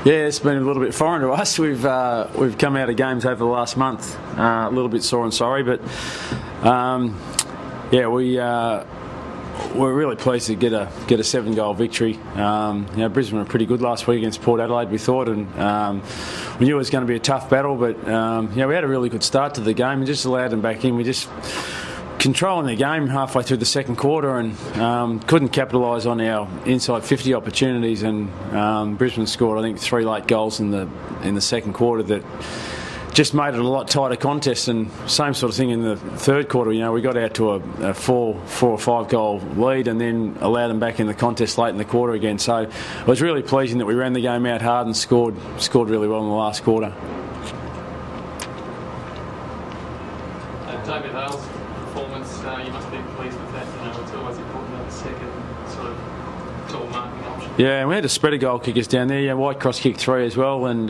Yeah, it's been a little bit foreign to us. We've come out of games over the last month, a little bit sore and sorry, but we're really pleased to get a 7-goal victory. Brisbane were pretty good last week against Port Adelaide, we thought, and we knew it was going to be a tough battle, but we had a really good start to the game and just allowed them back in. We just controlling the game halfway through the second quarter and couldn't capitalise on our inside 50 opportunities, and Brisbane scored, I think, 3 late goals in the second quarter that just made it a lot tighter contest. And same sort of thing in the third quarter. We got out to a 4 or 5 goal lead and then allowed them back in the contest late in the quarter again. So it was really pleasing that we ran the game out hard and scored really well in the last quarter. David Hale's performance, you must be pleased with that. It's always important to have a second sort of tall marking option. Yeah, and we had a spreader goal kickers down there. Whitecross kicked 3 as well, and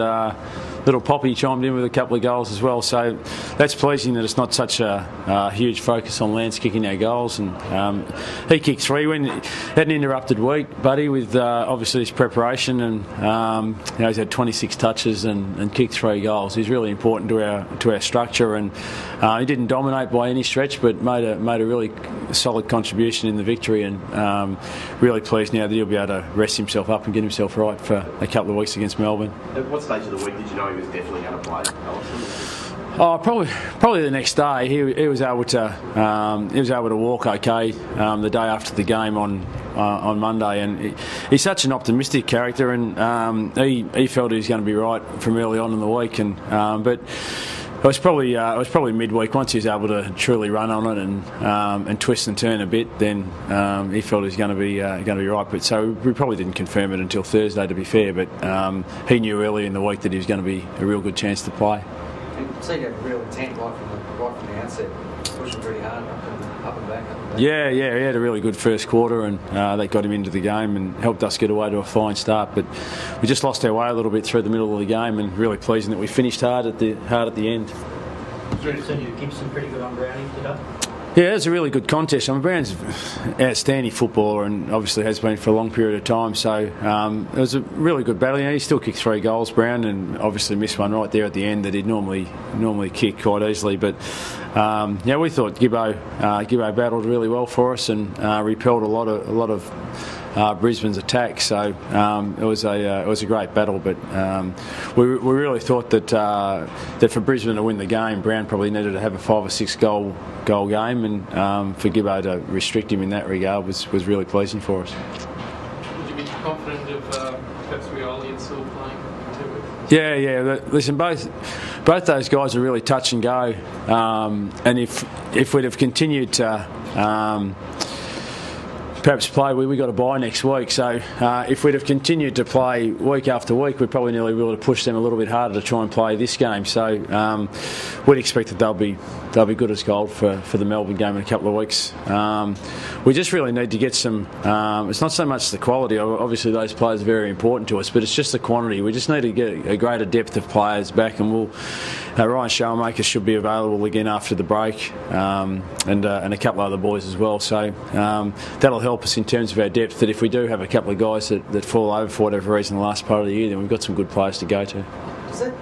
little Poppy chimed in with a couple of goals as well. So that's pleasing that it's not such a huge focus on Lance kicking our goals. And he kicked 3 when he had an interrupted week, Buddy, with obviously his preparation, and he's had 26 touches and kicked 3 goals. He's really important to our structure, and he didn't dominate by any stretch, but made a really solid contribution in the victory, and really pleased now that he'll be able to rest himself up and get himself right for a couple of weeks against Melbourne. At what stage of the week did you know he was definitely going to play? Oh, probably the next day. He was able to walk okay the day after the game on Monday, and he's such an optimistic character, and he felt he was going to be right from early on in the week, and but. It was probably midweek. Once he was able to truly run on it and twist and turn a bit, then he felt he was going to be right. But so we probably didn't confirm it until Thursday, to be fair. But he knew early in the week that he was going to be a real good chance to play. So you had real intent right from the outset, pushing pretty hard up and back. Yeah, he had a really good first quarter, and that got him into the game and helped us get away to a fine start. But we just lost our way a little bit through the middle of the game, and really pleasing that we finished hard at the end. So you keep some pretty good on grounding today? Yeah, it was a really good contest. Brown's an outstanding footballer and obviously has been for a long period of time. So it was a really good battle. He still kicked 3 goals, Brown, and obviously missed one right there at the end that he'd normally kick quite easily. But we thought Gibbo battled really well for us and repelled a lot of Brisbane's attack. So it was a great battle. But we really thought that for Brisbane to win the game, Brown probably needed to have a 5 or 6 goal game, and for Gibbo to restrict him in that regard was really pleasing for us. Would you be confident of perhaps Rioli and Sewell playing 2 weeks? Yeah. Listen, both those guys are really touch and go, and if we'd have continued to perhaps play, we got a bye next week, so if we'd have continued to play week after week, we probably nearly would have pushed them a little bit harder to try and play this game. So we'd expect that they'll be good as gold for the Melbourne game in a couple of weeks. We just really need to get some. It's not so much the quality. Obviously, those players are very important to us, but it's just the quantity. We just need to get a greater depth of players back, and Ryan Showmaker should be available again after the break, and a couple of other boys as well. So that'll help us in terms of our depth, that if we do have a couple of guys that fall over for whatever reason the last part of the year, then we've got some good players to go to. Does that,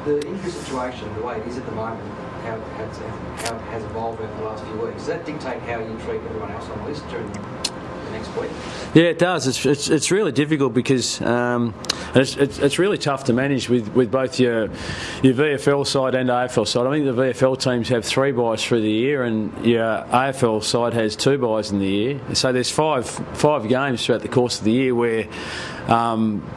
the injury situation, the way it is at the moment, how it has evolved over the last few weeks, does that dictate how you treat everyone else on the list during the next week? Yeah, it does. It's really difficult because it's really tough to manage with both your VFL side and AFL side. I think the VFL teams have 3 byes through the year, and your AFL side has 2 byes in the year. So there's five games throughout the course of the year where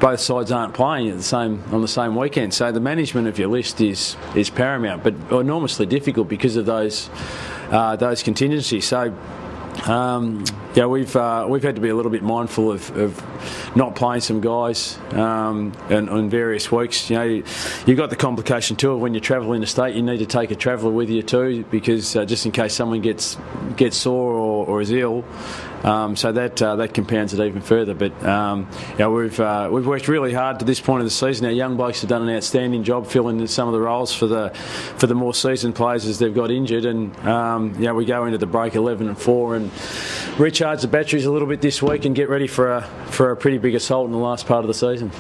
both sides aren't playing on the same weekend. So the management of your list is paramount, but enormously difficult because of those contingencies. So. We've had to be a little bit mindful of not playing some guys on various weeks. You've got the complication too of when you're travelling interstate, you need to take a traveller with you too, because just in case someone gets sore or is ill. So that compounds it even further. But we've worked really hard to this point of the season. Our young blokes have done an outstanding job filling in some of the roles for the more seasoned players as they've got injured. And we go into the break 11-4 and recharge the batteries a little bit this week and get ready for a pretty big assault in the last part of the season.